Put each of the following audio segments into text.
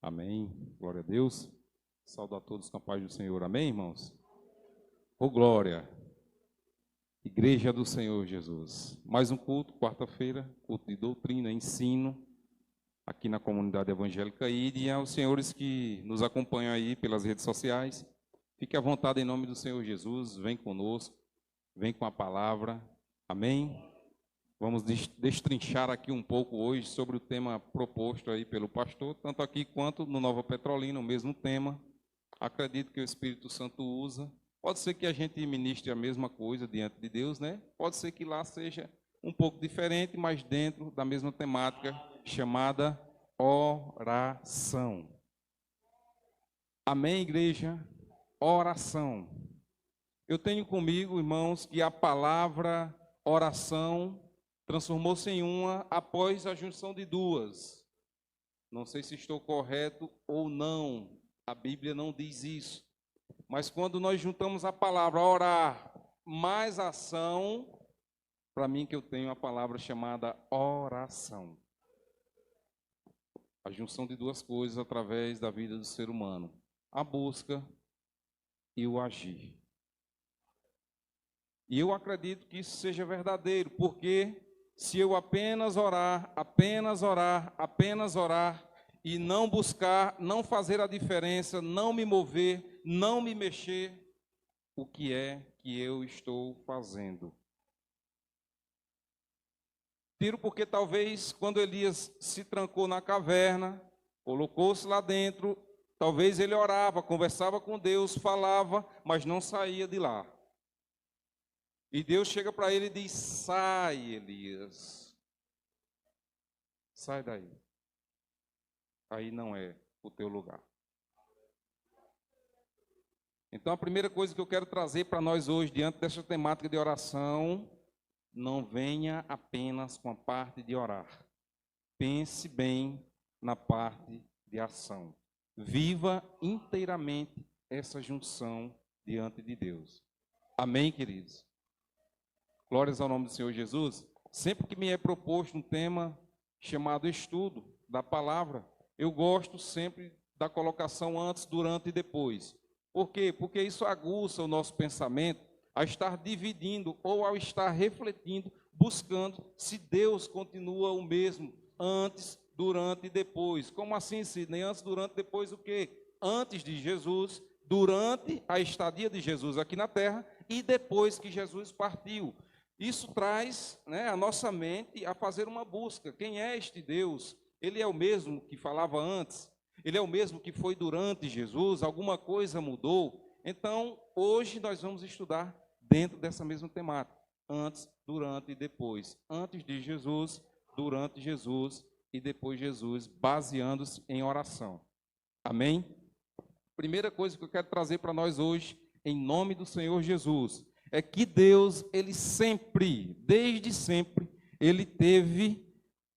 Amém. Glória a Deus. Saúdo a todos com a paz do Senhor. Amém, irmãos? Ô, glória. Igreja do Senhor Jesus. Mais um culto, quarta-feira, culto de doutrina, ensino, aqui na comunidade evangélica e aos senhores que nos acompanham aí pelas redes sociais. Fique à vontade em nome do Senhor Jesus. Vem conosco, vem com a palavra. Amém? Vamos destrinchar aqui um pouco hoje sobre o tema proposto aí pelo pastor, tanto aqui quanto no Nova Petrolina, o mesmo tema. Acredito que o Espírito Santo usa. Pode ser que a gente ministre a mesma coisa diante de Deus, né? Pode ser que lá seja um pouco diferente, mas dentro da mesma temática chamada oração. Amém, igreja? Oração. Eu tenho comigo, irmãos, que a palavra oração transformou-se em uma após a junção de duas. Não sei se estou correto ou não, a Bíblia não diz isso. Mas quando nós juntamos a palavra orar mais ação, para mim que eu tenho a palavra chamada oração. A junção de duas coisas através da vida do ser humano. A busca e o agir. E eu acredito que isso seja verdadeiro, porque se eu apenas orar, e não buscar, não fazer a diferença, não me mover, não me mexer, o que é que eu estou fazendo? Tiro porque talvez quando Elias se trancou na caverna, colocou-se lá dentro, talvez ele orava, conversava com Deus, falava, mas não saía de lá. E Deus chega para ele e diz: sai, Elias. Sai daí. Aí não é o teu lugar. Então, a primeira coisa que eu quero trazer para nós hoje, diante dessa temática de oração, não venha apenas com a parte de orar. Pense bem na parte de ação. Viva inteiramente essa junção diante de Deus. Amém, queridos? Glórias ao nome do Senhor Jesus. Sempre que me é proposto um tema chamado estudo da palavra, eu gosto sempre da colocação antes, durante e depois. Por quê? Porque isso aguça o nosso pensamento a estar dividindo ou ao estar refletindo, buscando se Deus continua o mesmo antes, durante e depois. Como assim, Sidney? Antes, durante e depois o quê? Antes de Jesus, durante a estadia de Jesus aqui na terra e depois que Jesus partiu. Isso traz, a nossa mente a fazer uma busca. Quem é este Deus? Ele é o mesmo que falava antes? Ele é o mesmo que foi durante Jesus? Alguma coisa mudou? Então, hoje nós vamos estudar dentro dessa mesma temática. Antes, durante e depois. Antes de Jesus, durante Jesus e depois Jesus, baseando-se em oração. Amém? Primeira coisa que eu quero trazer para nós hoje, em nome do Senhor Jesus, é que Deus, Ele sempre, desde sempre, Ele teve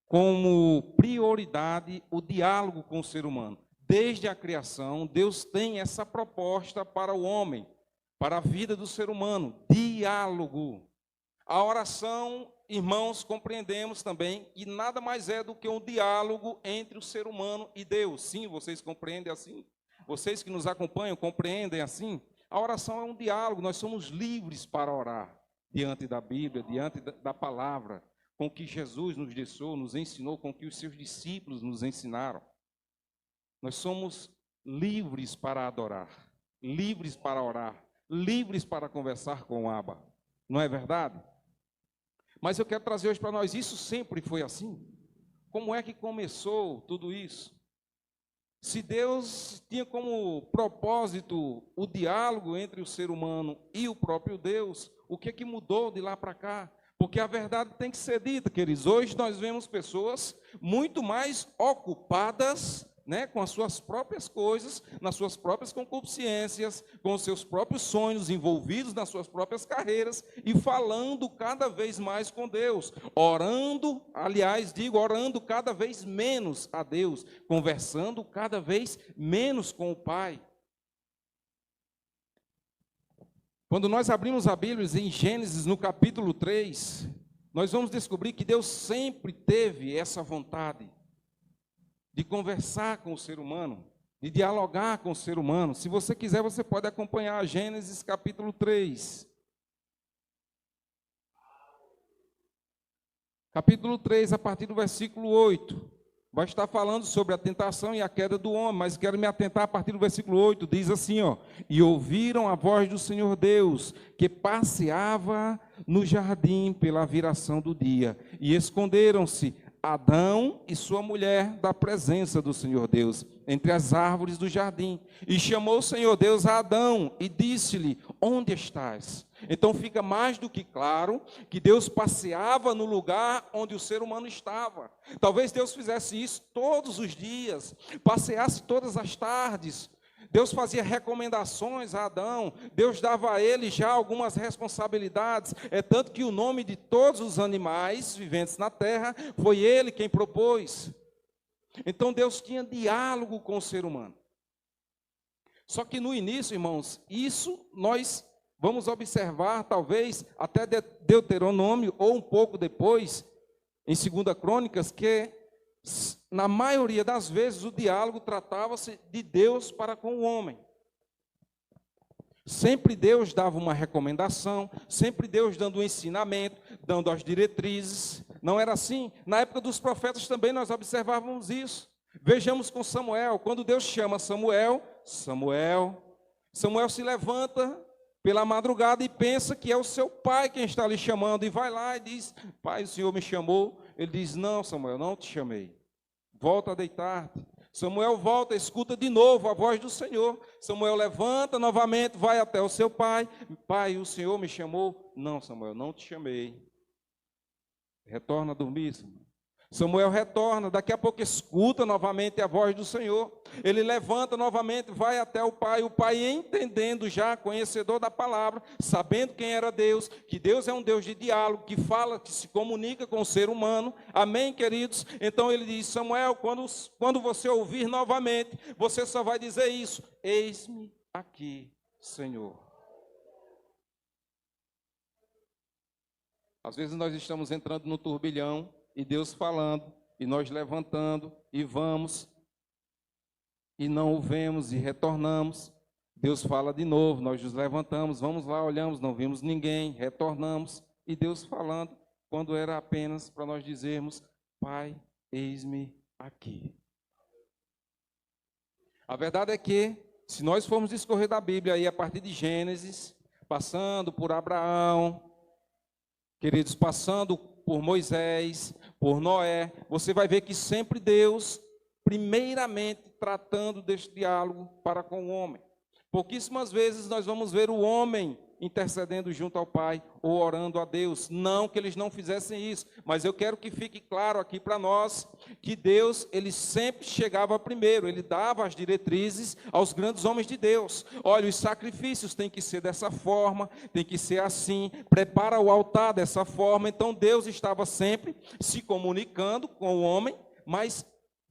como prioridade o diálogo com o ser humano. Desde a criação, Deus tem essa proposta para o homem, para a vida do ser humano, diálogo. A oração, irmãos, compreendemos também que nada mais é do que um diálogo entre o ser humano e Deus. Sim, vocês compreendem assim? Vocês que nos acompanham compreendem assim? A oração é um diálogo, nós somos livres para orar diante da Bíblia, diante da palavra, com que Jesus nos deixou, nos ensinou, com que os seus discípulos nos ensinaram. Nós somos livres para adorar, livres para orar, livres para conversar com o Abba. Não é verdade? Mas eu quero trazer hoje para nós, isso sempre foi assim? Como é que começou tudo isso? Se Deus tinha como propósito o diálogo entre o ser humano e o próprio Deus, o que é que mudou de lá para cá? Porque a verdade tem que ser dita, queridos. Hoje nós vemos pessoas muito mais ocupadas, com as suas próprias coisas, nas suas próprias concupiscências, com os seus próprios sonhos, envolvidos nas suas próprias carreiras e falando cada vez mais com Deus, orando cada vez menos a Deus, conversando cada vez menos com o Pai. Quando nós abrimos a Bíblia em Gênesis, no capítulo 3, nós vamos descobrir que Deus sempre teve essa vontade de conversar com o ser humano, de dialogar com o ser humano. Se você quiser, você pode acompanhar Gênesis capítulo 3. Capítulo 3, a partir do versículo 8. Vai estar falando sobre a tentação e a queda do homem, mas quero me atentar a partir do versículo 8, diz assim, ó: e ouviram a voz do Senhor Deus, que passeava no jardim pela viração do dia, e esconderam-se Adão e sua mulher da presença do Senhor Deus, entre as árvores do jardim. E chamou o Senhor Deus a Adão e disse-lhe: onde estás? Então fica mais do que claro que Deus passeava no lugar onde o ser humano estava. Talvez Deus fizesse isso todos os dias, passeasse todas as tardes. Deus fazia recomendações a Adão, Deus dava a ele já algumas responsabilidades. É tanto que o nome de todos os animais viventes na terra foi ele quem propôs. Então Deus tinha diálogo com o ser humano. Só que no início, irmãos, isso nós vamos observar, talvez, até Deuteronômio, ou um pouco depois, em 2 Crônicas, que, na maioria das vezes, o diálogo tratava-se de Deus para com o homem. Sempre Deus dava uma recomendação, sempre Deus dando um ensinamento, dando as diretrizes. Não era assim? Na época dos profetas também nós observávamos isso. Vejamos com Samuel, quando Deus chama Samuel se levanta pela madrugada e pensa que é o seu pai quem está lhe chamando, e vai lá e diz: pai, o Senhor me chamou. Ele diz: não, Samuel, não te chamei, volta a deitar-te. Samuel volta, escuta de novo a voz do Senhor. Samuel levanta novamente, vai até o seu pai: pai, o Senhor me chamou. Não, Samuel, não te chamei. Retorna a dormir, Samuel. Samuel retorna, daqui a pouco escuta novamente a voz do Senhor. Ele levanta novamente, vai até o pai entendendo já, conhecedor da palavra, sabendo quem era Deus, que Deus é um Deus de diálogo, que fala, que se comunica com o ser humano. Amém, queridos? Então ele diz: Samuel, quando você ouvir novamente, você só vai dizer isso: eis-me aqui, Senhor. Às vezes nós estamos entrando no turbilhão, e Deus falando, e nós levantando, e vamos, e não o vemos, e retornamos. Deus fala de novo, nós nos levantamos, vamos lá, olhamos, não vimos ninguém, retornamos, e Deus falando, quando era apenas para nós dizermos: pai, eis-me aqui. A verdade é que, se nós formos discorrer da Bíblia, aí a partir de Gênesis, passando por Abraão, queridos, passando por Moisés, por Noé, você vai ver que sempre Deus, primeiramente, tratando deste diálogo para com o homem. Pouquíssimas vezes nós vamos ver o homem intercedendo junto ao Pai, ou orando a Deus. Não que eles não fizessem isso, mas eu quero que fique claro aqui para nós, que Deus, ele sempre chegava primeiro, ele dava as diretrizes aos grandes homens de Deus. Olha, os sacrifícios têm que ser dessa forma, tem que ser assim, prepara o altar dessa forma. Então Deus estava sempre se comunicando com o homem, mas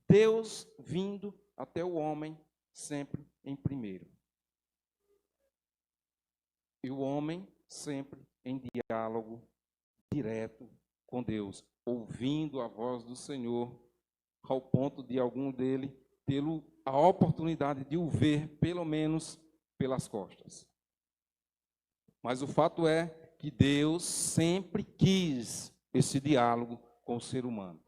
Deus vindo até o homem sempre em primeiro. E o homem sempre em diálogo direto com Deus, ouvindo a voz do Senhor, ao ponto de algum dele ter a oportunidade de o ver, pelo menos pelas costas. Mas o fato é que Deus sempre quis esse diálogo com o ser humano.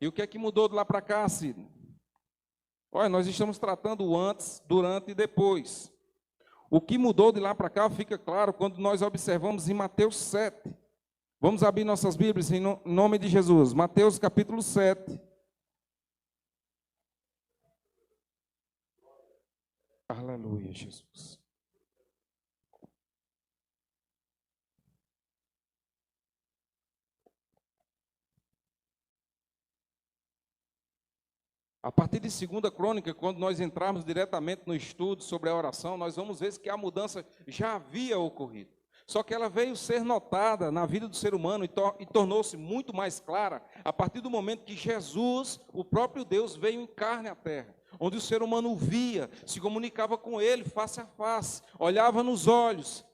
E o que é que mudou de lá para cá, Cid? Olha, nós estamos tratando o antes, durante e depois. O que mudou de lá para cá fica claro quando nós observamos em Mateus 7. Vamos abrir nossas Bíblias em nome de Jesus. Mateus capítulo 7. Aleluia, Jesus. A partir de 2 Crônica, quando nós entrarmos diretamente no estudo sobre a oração, nós vamos ver que a mudança já havia ocorrido. Só que ela veio ser notada na vida do ser humano e tornou-se muito mais clara a partir do momento que Jesus, o próprio Deus, veio em carne à terra, onde o ser humano o via, se comunicava com ele face a face, olhava nos olhos.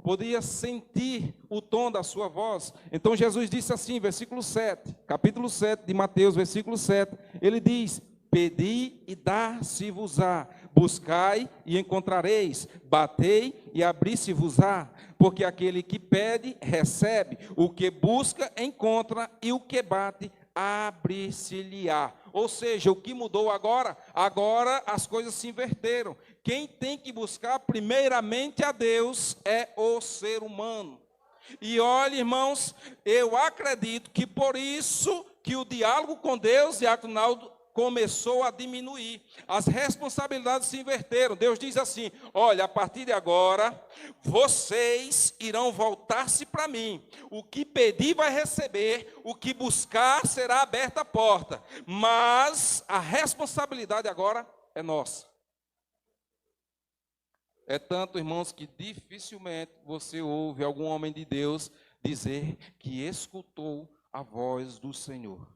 podia sentir o tom da sua voz. Então Jesus disse assim, versículo 7, capítulo 7 de Mateus, versículo 7, ele diz: pedi e dar-se-vos-á, buscai e encontrareis, batei e abri-se-vos-á, porque aquele que pede, recebe, o que busca, encontra, e o que bate, abre-se-lhe-á. Ou seja, o que mudou agora? Agora as coisas se inverteram. Quem tem que buscar primeiramente a Deus é o ser humano. E olha, irmãos, eu acredito que por isso que o diálogo com Deus, e Arnaldo, começou a diminuir. As responsabilidades se inverteram. Deus diz assim: olha, a partir de agora, vocês irão voltar-se para mim. O que pedir vai receber, o que buscar será aberta a porta. Mas a responsabilidade agora é nossa. É tanto, irmãos, que dificilmente você ouve algum homem de Deus dizer que escutou a voz do Senhor.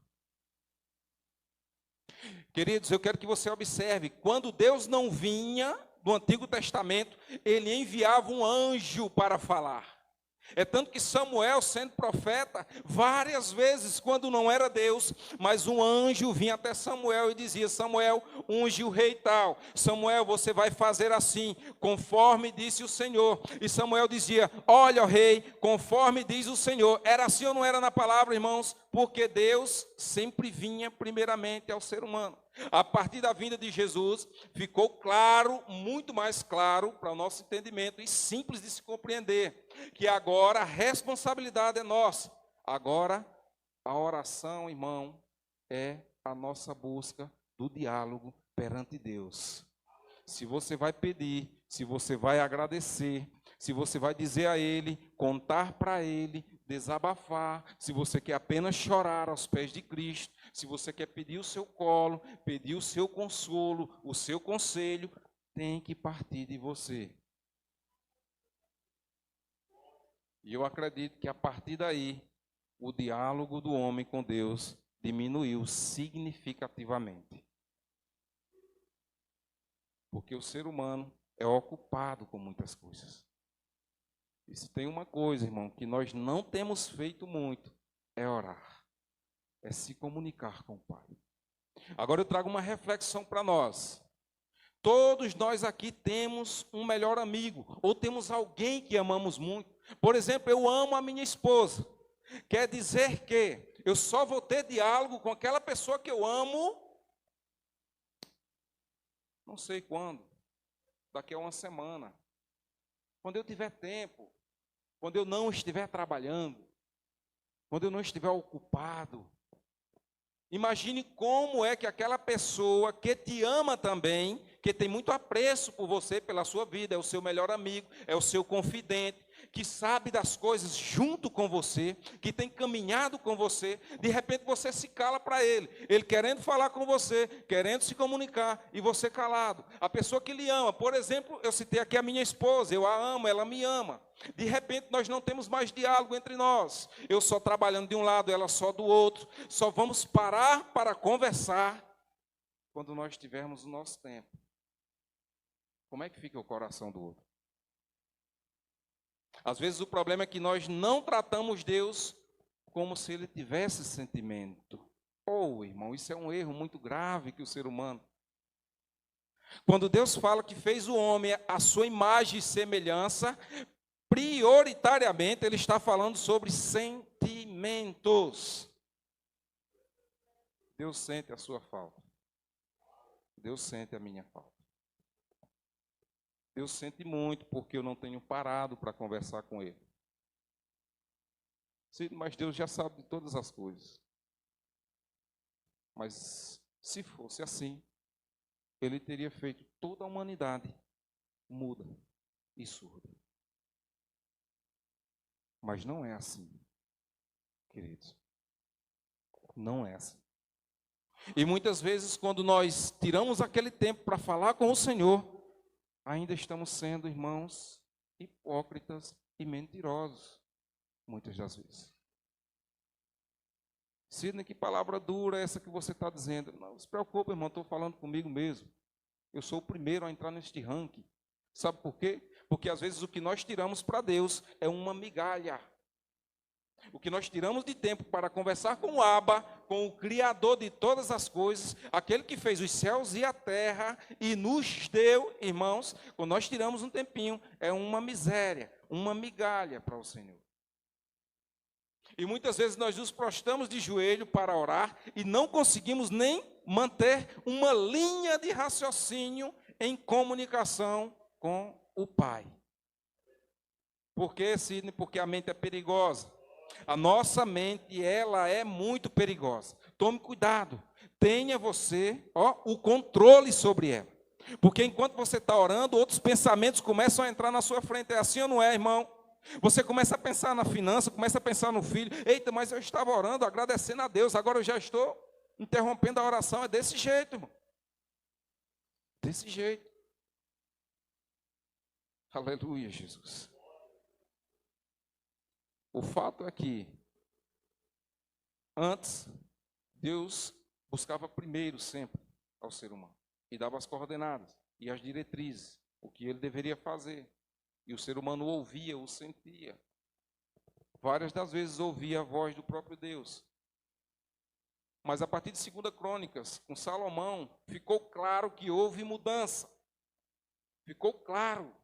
Queridos, eu quero que você observe, quando Deus não vinha no Antigo Testamento, ele enviava um anjo para falar. É tanto que Samuel, sendo profeta, várias vezes, quando não era Deus, mas um anjo vinha até Samuel e dizia: Samuel, unge o rei tal. Samuel, você vai fazer assim, conforme disse o Senhor. E Samuel dizia: olha, ó rei, conforme diz o Senhor. Era assim ou não era na palavra, irmãos? Porque Deus sempre vinha primeiramente ao ser humano. A partir da vinda de Jesus, ficou claro, muito mais claro para o nosso entendimento e simples de se compreender, que agora a responsabilidade é nossa. Agora, a oração, irmão, é a nossa busca do diálogo perante Deus. Se você vai pedir, se você vai agradecer, se você vai dizer a Ele, contar para Ele, desabafar, se você quer apenas chorar aos pés de Cristo, se você quer pedir o seu colo, pedir o seu consolo, o seu conselho, tem que partir de você. E eu acredito que a partir daí, o diálogo do homem com Deus diminuiu significativamente. Porque o ser humano é ocupado com muitas coisas. E se tem uma coisa, irmão, que nós não temos feito muito, é orar. É se comunicar com o Pai. Agora eu trago uma reflexão para nós. Todos nós aqui temos um melhor amigo, ou temos alguém que amamos muito. Por exemplo, eu amo a minha esposa. Quer dizer que eu só vou ter diálogo com aquela pessoa que eu amo, não sei quando, daqui a uma semana. Quando eu tiver tempo, quando eu não estiver trabalhando, quando eu não estiver ocupado. Imagine como é que aquela pessoa que te ama também, que tem muito apreço por você, pela sua vida, é o seu melhor amigo, é o seu confidente, que sabe das coisas junto com você, que tem caminhado com você, de repente você se cala para ele querendo falar com você, querendo se comunicar, e você calado. A pessoa que lhe ama, por exemplo, eu citei aqui a minha esposa, eu a amo, ela me ama. De repente nós não temos mais diálogo entre nós, eu só trabalhando de um lado, ela só do outro, só vamos parar para conversar quando nós tivermos o nosso tempo. Como é que fica o coração do outro? Às vezes o problema é que nós não tratamos Deus como se Ele tivesse sentimento. Irmão, isso é um erro muito grave que o ser humano. Quando Deus fala que fez o homem à sua imagem e semelhança, prioritariamente Ele está falando sobre sentimentos. Deus sente a sua falta. Deus sente a minha falta. Deus sente muito porque eu não tenho parado para conversar com Ele. Sim, mas Deus já sabe de todas as coisas. Mas se fosse assim, Ele teria feito toda a humanidade muda e surda. Mas não é assim, queridos. Não é assim. E muitas vezes, quando nós tiramos aquele tempo para falar com o Senhor, ainda estamos sendo, irmãos, hipócritas e mentirosos, muitas das vezes. Sidney, que palavra dura é essa que você está dizendo? Não se preocupe, irmão, estou falando comigo mesmo. Eu sou o primeiro a entrar neste ranking. Sabe por quê? Porque às vezes o que nós tiramos para Deus é uma migalha. O que nós tiramos de tempo para conversar com o Abba, com o Criador de todas as coisas, aquele que fez os céus e a terra e nos deu, irmãos, quando nós tiramos um tempinho, é uma miséria, uma migalha para o Senhor. E muitas vezes nós nos prostramos de joelho para orar e não conseguimos nem manter uma linha de raciocínio em comunicação com o Pai. Por quê, Sidney? Porque a mente é perigosa. A nossa mente, ela é muito perigosa. Tome cuidado. Tenha você, o controle sobre ela. Porque enquanto você está orando, outros pensamentos começam a entrar na sua frente. É assim ou não é, irmão? Você começa a pensar na finança, começa a pensar no filho. Eita, mas eu estava orando, agradecendo a Deus. Agora eu já estou interrompendo a oração. É desse jeito, irmão. Desse jeito. Aleluia, Jesus. O fato é que, antes, Deus buscava primeiro sempre ao ser humano. E dava as coordenadas e as diretrizes, o que ele deveria fazer. E o ser humano ouvia, o sentia. Várias das vezes ouvia a voz do próprio Deus. Mas a partir de 2 Crônicas, com Salomão, ficou claro que houve mudança. Ficou claro.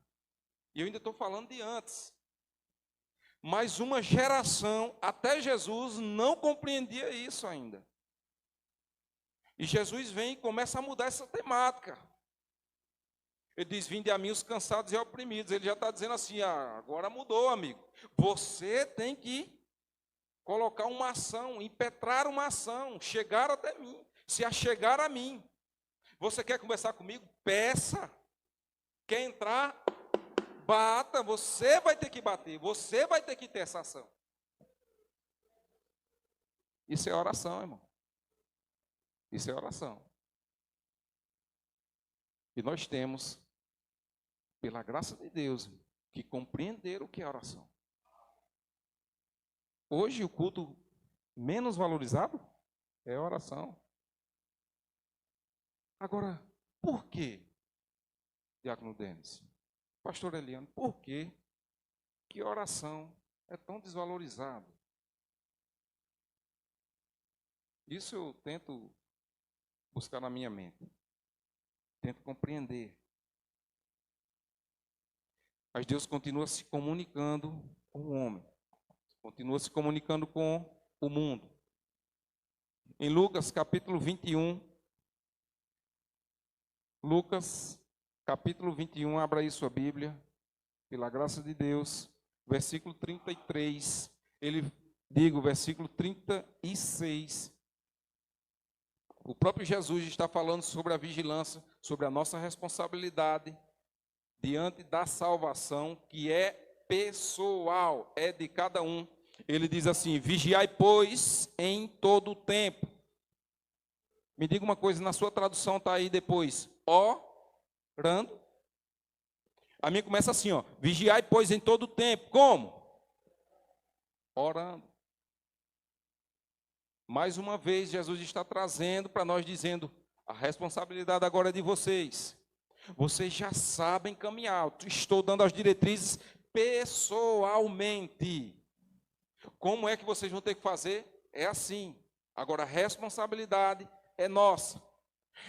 E eu ainda estou falando de antes. Mas uma geração, até Jesus, não compreendia isso ainda. E Jesus vem e começa a mudar essa temática. Ele diz, vinde a mim os cansados e oprimidos. Ele já está dizendo assim, agora mudou, amigo. Você tem que colocar uma ação, impetrar uma ação, chegar até mim, se achegar a mim. Você quer conversar comigo? Peça. Quer entrar? Bata, você vai ter que bater, você vai ter que ter essa ação. Isso é oração, irmão. Isso é oração. E nós temos, pela graça de Deus, que compreender o que é oração. Hoje o culto menos valorizado é a oração. Agora, por quê, Diácono Denis? Pastor Eliano, por que a oração é tão desvalorizada? Isso eu tento buscar na minha mente. Tento compreender. Mas Deus continua se comunicando com o homem. Continua se comunicando com o mundo. Em Lucas capítulo 21. Lucas capítulo 21, abra aí sua Bíblia, pela graça de Deus, versículo 33, versículo 36, o próprio Jesus está falando sobre a vigilância, sobre a nossa responsabilidade diante da salvação, que é pessoal, é de cada um. Ele diz assim, vigiai, pois, em todo o tempo. Me diga uma coisa, na sua tradução está aí depois, orando. A minha começa assim, vigiai, pois, em todo o tempo. Como? Orando. Mais uma vez, Jesus está trazendo para nós, dizendo, a responsabilidade agora é de vocês. Vocês já sabem caminhar. Estou dando as diretrizes pessoalmente. Como é que vocês vão ter que fazer? É assim. Agora, a responsabilidade é nossa.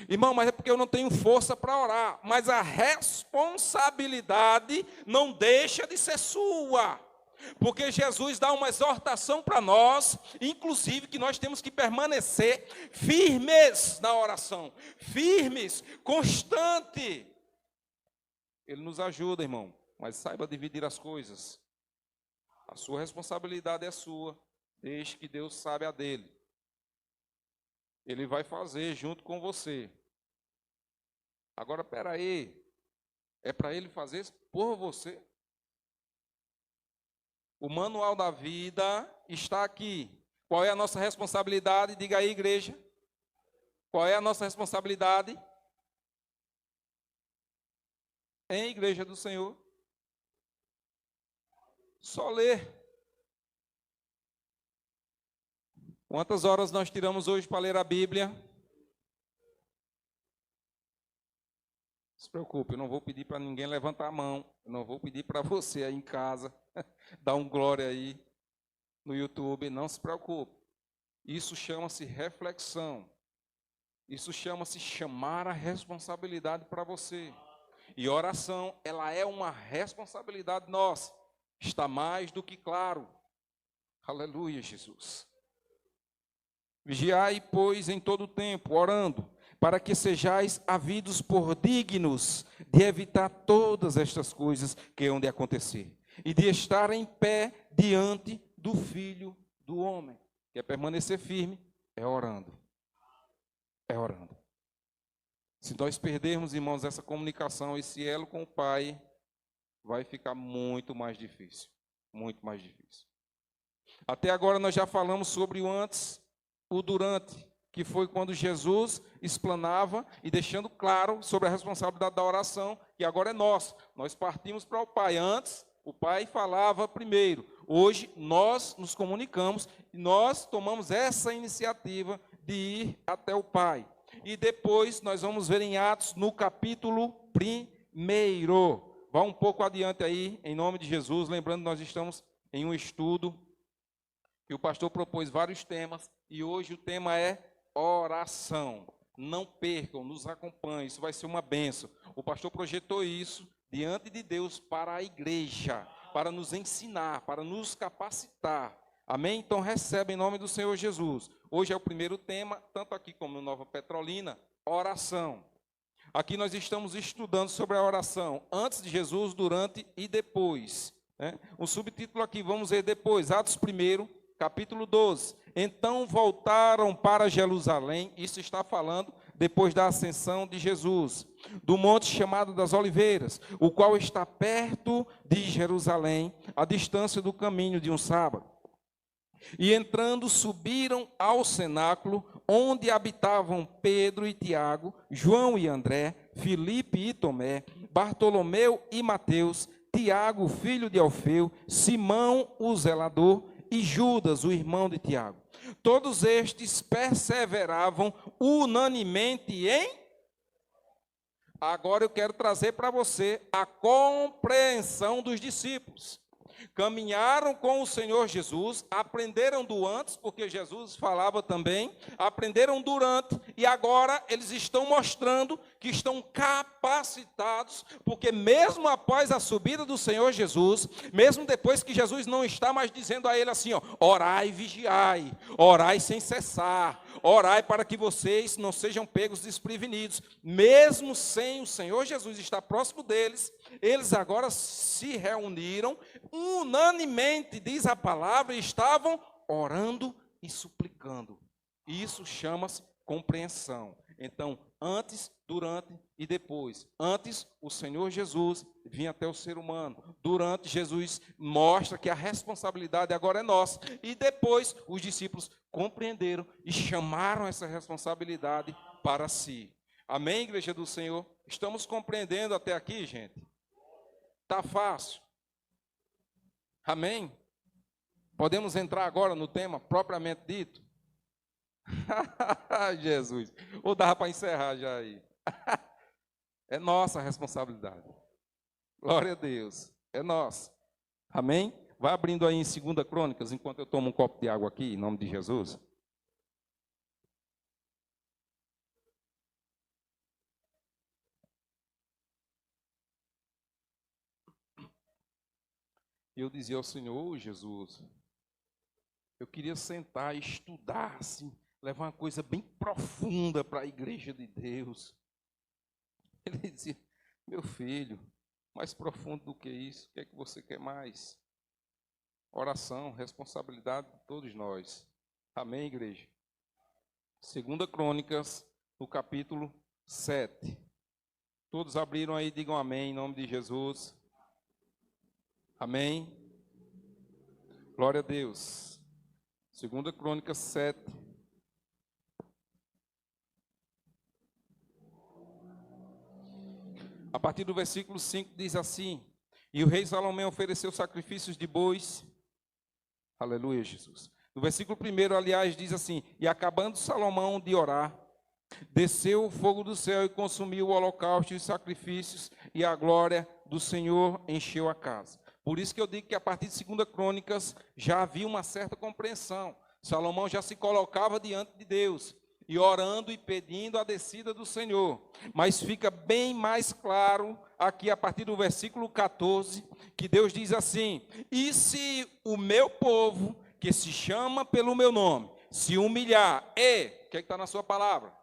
Irmão, mas é porque eu não tenho força para orar. Mas a responsabilidade não deixa de ser sua. Porque Jesus dá uma exortação para nós, inclusive que nós temos que permanecer firmes na oração. Firmes, constante. Ele nos ajuda, irmão. Mas saiba dividir as coisas. A sua responsabilidade é sua. Deixe que Deus sabe a dele. Ele vai fazer junto com você. Agora, espera aí. É para ele fazer por você? O manual da vida está aqui. Qual é a nossa responsabilidade? Diga aí, igreja. Qual é a nossa responsabilidade? Em igreja do Senhor. Só ler. Quantas horas nós tiramos hoje para ler a Bíblia? preocupe, eu não vou pedir para ninguém levantar a mão. Eu não vou pedir para você aí em casa dar um glória aí no YouTube. Não se preocupe. Isso chama-se reflexão. Isso chama-se chamar a responsabilidade para você. E oração, ela é uma responsabilidade nossa. Está mais do que claro. Aleluia, Jesus. Vigiai, pois, em todo o tempo, orando, para que sejais havidos por dignos de evitar todas estas coisas que hão de acontecer, e de estar em pé diante do Filho do Homem. Quer permanecer firme? É orando. É orando. Se nós perdermos, irmãos, essa comunicação, esse elo com o Pai, vai ficar muito mais difícil. Muito mais difícil. Até agora nós já falamos sobre o antes, o durante, que foi quando Jesus explanava e deixando claro sobre a responsabilidade da oração, que agora é nossa. Nós partimos para o Pai. Antes, o Pai falava primeiro. Hoje, nós nos comunicamos e nós tomamos essa iniciativa de ir até o Pai. E depois, nós vamos ver em Atos, no capítulo 1. Vá um pouco adiante aí, em nome de Jesus. Lembrando, nós estamos em um estudo que o pastor propôs vários temas, e hoje o tema é oração. Não percam, nos acompanhem, isso vai ser uma bênção. O pastor projetou isso diante de Deus para a igreja, para nos ensinar, para nos capacitar. Amém? Então recebe em nome do Senhor Jesus. Hoje é o primeiro tema, tanto aqui como no Nova Petrolina, oração. Aqui nós estamos estudando sobre a oração, antes de Jesus, durante e depois. O subtítulo aqui, vamos ver depois, Atos 1, capítulo 12. Então voltaram para Jerusalém, isso está falando depois da ascensão de Jesus, do monte chamado das Oliveiras, o qual está perto de Jerusalém, a distância do caminho de um sábado. E entrando, subiram ao cenáculo, onde habitavam Pedro e Tiago, João e André, Filipe e Tomé, Bartolomeu e Mateus, Tiago, filho de Alfeu, Simão, o zelador, e Judas, o irmão de Tiago. Todos estes perseveravam unanimemente em... Agora eu quero trazer para você a compreensão dos discípulos. Caminharam com o Senhor Jesus, aprenderam do antes, porque Jesus falava também, aprenderam durante, e agora eles estão mostrando que estão capacitados, porque mesmo após a subida do Senhor Jesus, mesmo depois que Jesus não está mais dizendo a ele assim, ó, orai e vigiai, orai sem cessar, orai para que vocês não sejam pegos desprevenidos, mesmo sem o Senhor Jesus estar próximo deles, eles agora se reuniram, unanimemente, diz a palavra, e estavam orando e suplicando. E isso chama-se compreensão. Então, antes, durante e depois. Antes, o Senhor Jesus vinha até o ser humano. Durante, Jesus mostra que a responsabilidade agora é nossa. E depois, os discípulos compreenderam e chamaram essa responsabilidade para si. Amém, igreja do Senhor? Estamos compreendendo até aqui, gente? Está fácil. Amém? Podemos entrar agora no tema propriamente dito? Jesus. Ou dava para encerrar já aí? É nossa responsabilidade. Glória a Deus. É nossa. Amém? Vai abrindo aí em 2 Crônicas, enquanto eu tomo um copo de água aqui, em nome de Jesus. E eu dizia ao Senhor, Jesus, eu queria sentar e estudar, assim, levar uma coisa bem profunda para a igreja de Deus. Ele dizia, meu filho, mais profundo do que isso, o que é que você quer mais? Oração, responsabilidade de todos nós. Amém, igreja? 2 Crônicas, no capítulo 7. Todos abriram aí, digam amém, em nome de Jesus. Amém? Glória a Deus. 2 Crônicas 7. A partir do versículo 5 diz assim: E o rei Salomão ofereceu sacrifícios de bois. Aleluia, Jesus. No versículo 1, aliás, diz assim: E acabando Salomão de orar, Desceu o fogo do céu e consumiu o holocausto e os sacrifícios, e a glória do Senhor encheu a casa. Por isso que eu digo que a partir de 2 Crônicas já havia uma certa compreensão. Salomão já se colocava diante de Deus, e orando e pedindo a descida do Senhor. Mas fica bem mais claro aqui a partir do versículo 14, que Deus diz assim: e se o meu povo, que se chama pelo meu nome, se humilhar, o que está na sua palavra?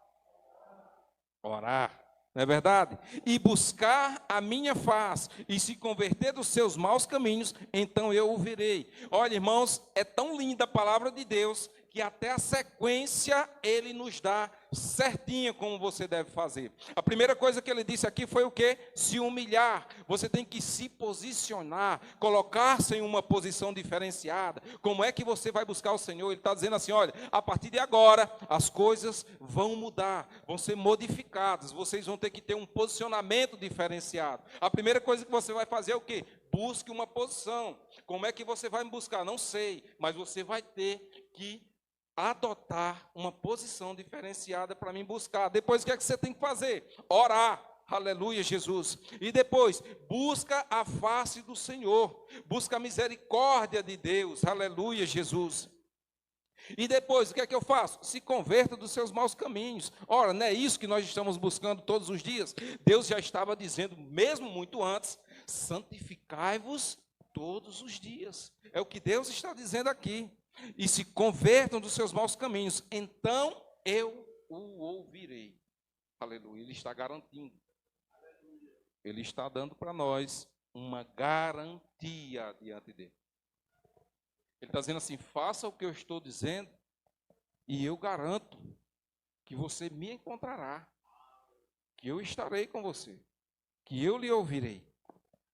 Orar, não é verdade? E buscar a minha face, e se converter dos seus maus caminhos, então eu ouvirei. Olha, irmãos, é tão linda a palavra de Deus, que até a sequência Ele nos dá certinha como você deve fazer. A primeira coisa que Ele disse aqui foi o quê? Se humilhar. Você tem que se posicionar, colocar-se em uma posição diferenciada. Como é que você vai buscar o Senhor? Ele está dizendo assim, olha, a partir de agora, as coisas vão mudar, vão ser modificadas, vocês vão ter que ter um posicionamento diferenciado. A primeira coisa que você vai fazer é o quê? Busque uma posição. Como é que você vai me buscar? Não sei, mas você vai ter que adotar uma posição diferenciada para mim buscar. Depois, o que é que você tem que fazer? Orar. Aleluia, Jesus. E depois, busca a face do Senhor. Busca a misericórdia de Deus. Aleluia, Jesus. E depois, o que é que eu faço? Se converta dos seus maus caminhos. Ora, não é isso que nós estamos buscando todos os dias? Deus já estava dizendo, mesmo muito antes, santificai-vos todos os dias. É o que Deus está dizendo aqui. E se convertam dos seus maus caminhos, então eu o ouvirei. Aleluia. Ele está garantindo. Ele está dando para nós uma garantia diante dele. Ele está dizendo assim, faça o que eu estou dizendo, e eu garanto que você me encontrará, que eu estarei com você, que eu lhe ouvirei.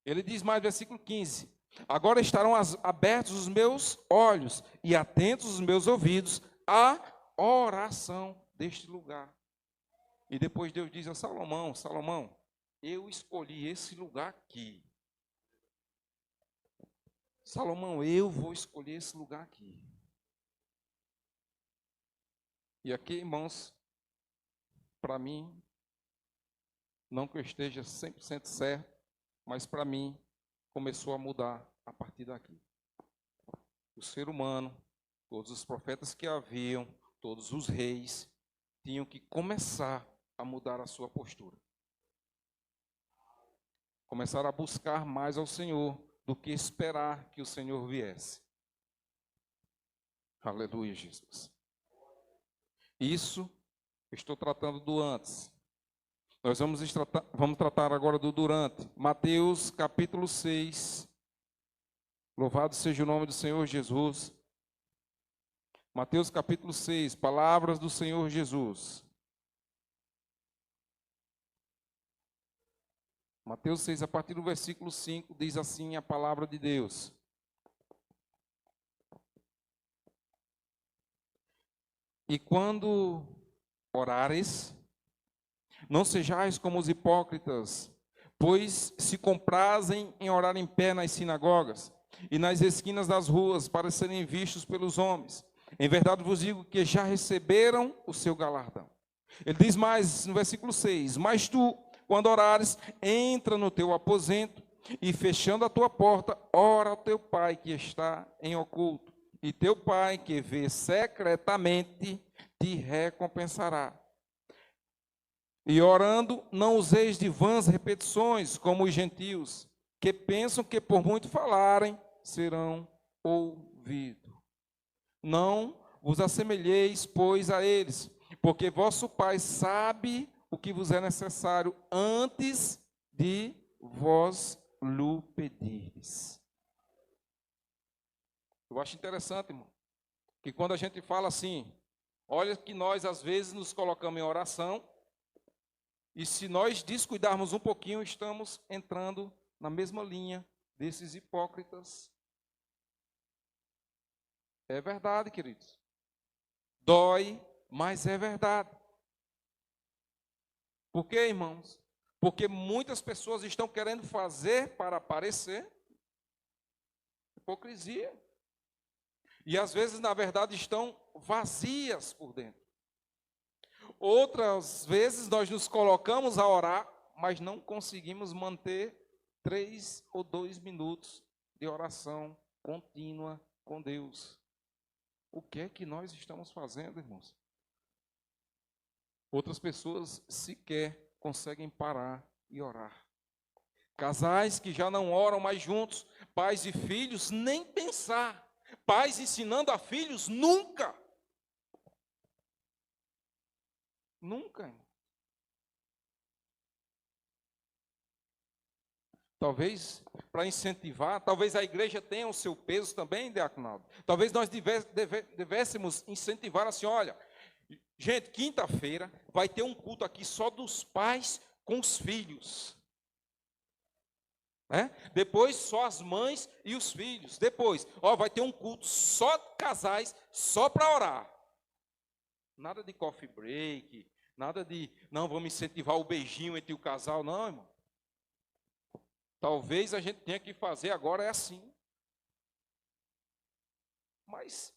Ele diz mais, versículo 15, agora estarão abertos os meus olhos e atentos os meus ouvidos à oração deste lugar. E depois Deus diz a Salomão, Salomão, eu escolhi esse lugar aqui. Salomão, eu vou escolher esse lugar aqui. E aqui, irmãos, para mim, não que eu esteja 100% certo, mas para mim, começou a mudar a partir daqui. O ser humano, todos os profetas que haviam, todos os reis, tinham que começar a mudar a sua postura. Começar a buscar mais ao Senhor do que esperar que o Senhor viesse. Aleluia, Jesus. Isso, eu estou tratando do antes. Nós vamos tratar agora do durante. Mateus capítulo 6. Louvado seja o nome do Senhor Jesus. Mateus capítulo 6, palavras do Senhor Jesus. Mateus 6, a partir do versículo 5, diz assim a palavra de Deus. E quando orares, não sejais como os hipócritas, pois se comprazem em orar em pé nas sinagogas e nas esquinas das ruas para serem vistos pelos homens. Em verdade vos digo que já receberam o seu galardão. Ele diz mais no versículo 6, mas tu, quando orares, entra no teu aposento e fechando a tua porta, ora ao teu pai que está em oculto. E teu pai que vê secretamente te recompensará. E orando, não useis de vãs repetições, como os gentios, que pensam que por muito falarem, serão ouvidos. Não vos assemelheis, pois, a eles, porque vosso Pai sabe o que vos é necessário antes de vós lhe pedirdes. Eu acho interessante, irmão, que quando a gente fala assim, olha que nós às vezes nos colocamos em oração, e se nós descuidarmos um pouquinho, estamos entrando na mesma linha desses hipócritas. É verdade, queridos. Dói, mas é verdade. Por quê, irmãos? Porque muitas pessoas estão querendo fazer para aparecer. Hipocrisia. E às vezes, na verdade, estão vazias por dentro. Outras vezes nós nos colocamos a orar, mas não conseguimos manter 3 ou 2 minutos de oração contínua com Deus. O que é que nós estamos fazendo, irmãos? Outras pessoas sequer conseguem parar e orar. Casais que já não oram mais juntos, pais e filhos, nem pensar. Pais ensinando a filhos, nunca. Nunca, irmão. Talvez, para incentivar, talvez a igreja tenha o seu peso também, Diaconaldo. Talvez nós devêssemos incentivar assim, olha, gente, quinta-feira vai ter um culto aqui só dos pais com os filhos. Depois só as mães e os filhos. Depois, vai ter um culto só de casais, só para orar. Nada de coffee break, nada de, não, vamos incentivar o beijinho entre o casal, não, irmão. Talvez a gente tenha que fazer agora é assim. Mas,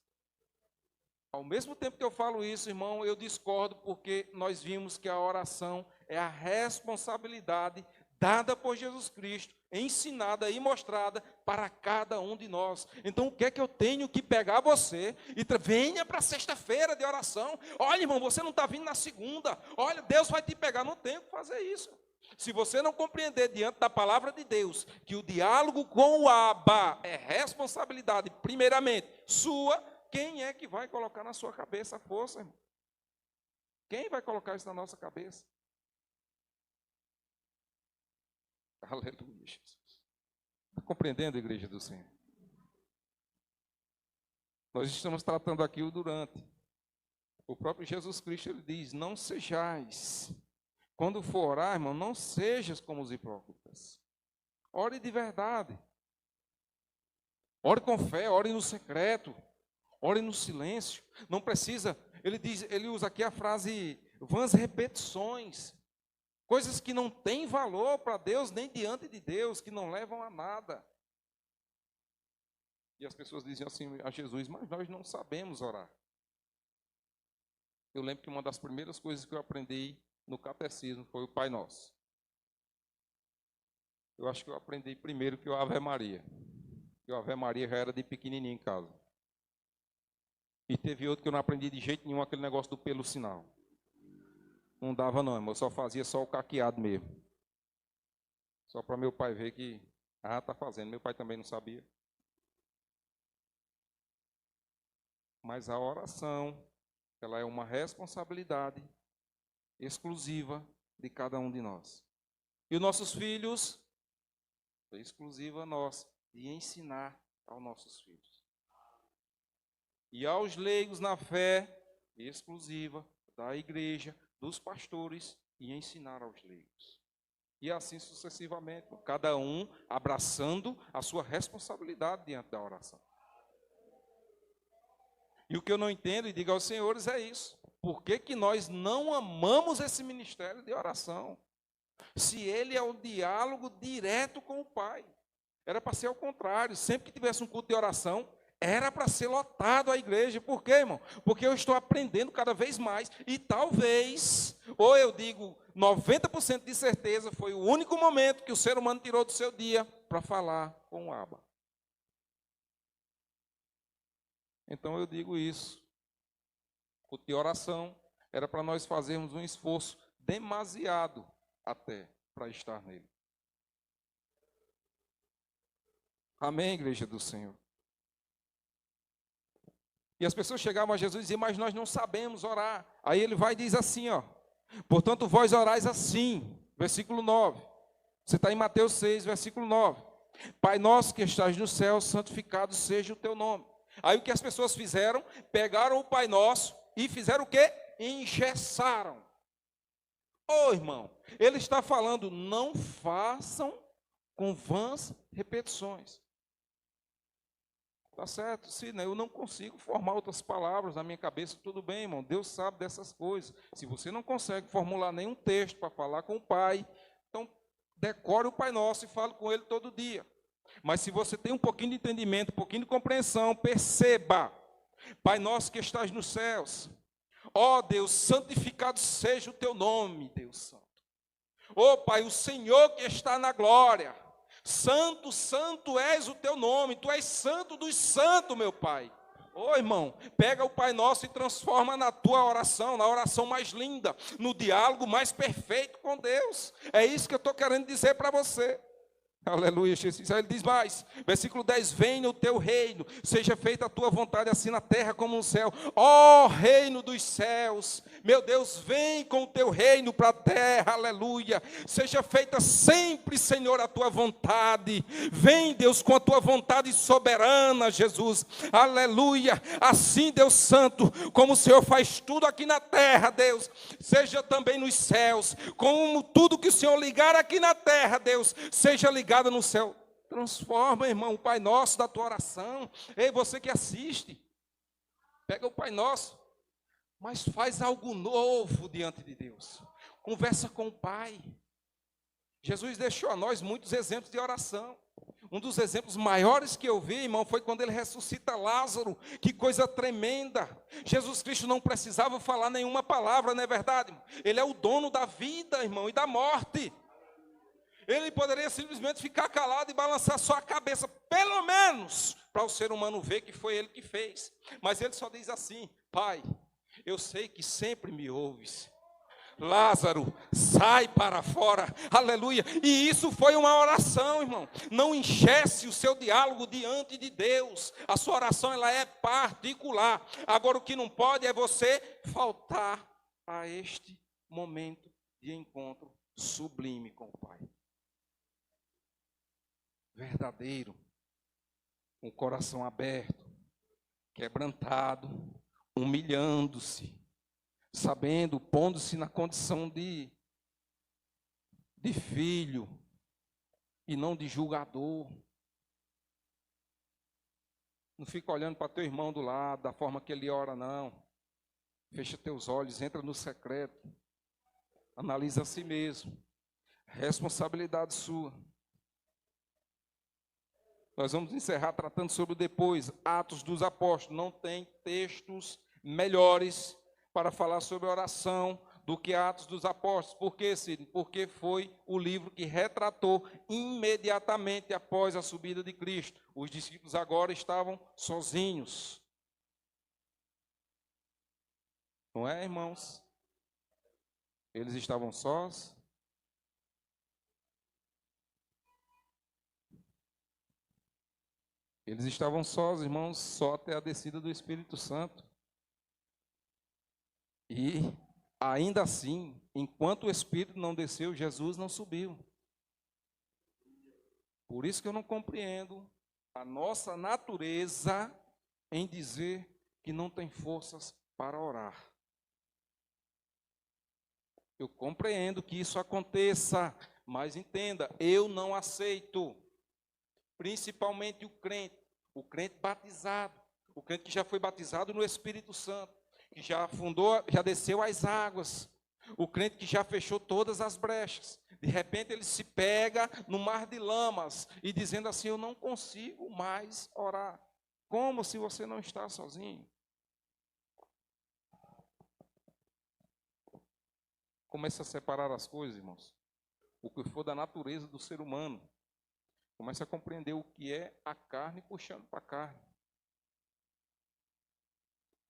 ao mesmo tempo que eu falo isso, irmão, eu discordo, porque nós vimos que a oração é a responsabilidade dada por Jesus Cristo, ensinada e mostrada para cada um de nós. Então, o que é que eu tenho que pegar você e venha para sexta-feira de oração? Olha, irmão, você não está vindo na segunda. Olha, Deus vai te pegar. Não tenho que fazer isso. Se você não compreender diante da palavra de Deus que o diálogo com o Abba é responsabilidade, primeiramente, sua, quem é que vai colocar na sua cabeça a força, irmão? Quem vai colocar isso na nossa cabeça? Aleluia, Jesus. Está compreendendo, igreja do Senhor? Nós estamos tratando aqui o durante. O próprio Jesus Cristo, ele diz, não sejais. Quando for orar, irmão, não sejas como os hipócritas. Ore de verdade. Ore com fé, ore no secreto. Ore no silêncio. Não precisa, ele usa aqui a frase, vãs repetições. Coisas que não têm valor para Deus, nem diante de Deus, que não levam a nada. E as pessoas diziam assim a Jesus, mas nós não sabemos orar. Eu lembro que uma das primeiras coisas que eu aprendi no catecismo foi o Pai Nosso. Eu acho que eu aprendi primeiro que o Ave Maria. Que o Ave Maria já era de pequenininho em casa. E teve outro que eu não aprendi de jeito nenhum, aquele negócio do pelo sinal. Não dava não, irmão. Eu só fazia só o caqueado mesmo. Só para meu pai ver que, está fazendo. Meu pai também não sabia. Mas a oração, ela é uma responsabilidade exclusiva de cada um de nós. E os nossos filhos, é exclusiva nossa, de ensinar aos nossos filhos. E aos leigos na fé, exclusiva da igreja, dos pastores, e ensinar aos leigos. E assim sucessivamente, cada um abraçando a sua responsabilidade diante da oração. E o que eu não entendo, e digo aos senhores, é isso. Por que que nós não amamos esse ministério de oração? Se ele é o diálogo direto com o Pai. Era para ser ao contrário. Sempre que tivesse um culto de oração, era para ser lotado a igreja. Por quê, irmão? Porque eu estou aprendendo cada vez mais. E talvez, ou eu digo 90% de certeza, foi o único momento que o ser humano tirou do seu dia para falar com o Abba. Então eu digo isso. O de oração era para nós fazermos um esforço demasiado até para estar nele. Amém, igreja do Senhor? E as pessoas chegavam a Jesus e diziam, mas nós não sabemos orar. Aí ele vai e diz assim, portanto vós orais assim, versículo 9. Você está em Mateus 6, versículo 9. Pai nosso que estás no céu, santificado seja o teu nome. Aí o que as pessoas fizeram? Pegaram o Pai Nosso e fizeram o quê? Engessaram. Irmão, ele está falando, não façam com vãs repetições. Tá certo? Se eu não consigo formar outras palavras na minha cabeça, tudo bem, irmão, Deus sabe dessas coisas. Se você não consegue formular nenhum texto para falar com o Pai, então decore o Pai Nosso e fale com Ele todo dia. Mas se você tem um pouquinho de entendimento, um pouquinho de compreensão, perceba, Pai nosso que estás nos céus, Ó Deus, santificado seja o teu nome, Deus Santo. Ó Pai, o Senhor que está na glória. Santo, santo és o teu nome. Tu és santo dos santos, meu Pai. Ô irmão, pega o Pai Nosso e transforma na tua oração, na oração mais linda, no diálogo mais perfeito com Deus. É isso que eu estou querendo dizer para você. Aleluia, Jesus. Aí ele diz mais, versículo 10, venha o teu reino, seja feita a tua vontade assim na terra como no céu. Ó reino dos céus, meu Deus, vem com o teu reino para a terra, aleluia. Seja feita sempre, Senhor, a tua vontade. Vem, Deus, com a tua vontade soberana, Jesus, aleluia. Assim, Deus Santo, como o Senhor faz tudo aqui na terra, Deus, seja também nos céus, como tudo que o Senhor ligar aqui na terra, Deus, seja ligado no céu. Transforma, irmão, o Pai Nosso da tua oração. Ei, você que assiste, pega o Pai Nosso, mas faz algo novo diante de Deus. Conversa com o Pai. Jesus deixou a nós muitos exemplos de oração. Um dos exemplos maiores que eu vi, irmão, foi quando ele ressuscita Lázaro. Que coisa tremenda. Jesus Cristo não precisava falar nenhuma palavra, não é verdade? Ele é o dono da vida, irmão, e da morte. Ele poderia simplesmente ficar calado e balançar só a cabeça, pelo menos, para o ser humano ver que foi ele que fez. Mas ele só diz assim: Pai, eu sei que sempre me ouves. Lázaro, sai para fora, aleluia. E isso foi uma oração, irmão. Não enchesse o seu diálogo diante de Deus. A sua oração, ela é particular. Agora, o que não pode é você faltar a este momento de encontro sublime com o Pai. Verdadeiro, com o coração aberto, quebrantado, humilhando-se, sabendo, pondo-se na condição de filho e não de julgador. Não fica olhando para teu irmão do lado, da forma que ele ora, não. Fecha teus olhos, entra no secreto, analisa a si mesmo. Responsabilidade sua. Nós vamos encerrar tratando sobre o depois, Atos dos Apóstolos. Não tem textos melhores para falar sobre oração do que Atos dos Apóstolos. Por quê, Sidney? Porque foi o livro que retratou imediatamente após a subida de Cristo. Os discípulos agora estavam sozinhos. Não é, irmãos? Eles estavam sós. Eles estavam sós, irmãos, só até a descida do Espírito Santo. E, ainda assim, enquanto o Espírito não desceu, Jesus não subiu. Por isso que eu não compreendo a nossa natureza em dizer que não tem forças para orar. Eu compreendo que isso aconteça, mas entenda, eu não aceito. Principalmente o crente batizado, o crente que já foi batizado no Espírito Santo, que já afundou, já desceu as águas, o crente que já fechou todas as brechas. De repente ele se pega no mar de lamas e dizendo assim: eu não consigo mais orar. Como se você não está sozinho? Comece a separar as coisas, irmãos. O que for da natureza do ser humano. Comece a compreender o que é a carne puxando para a carne.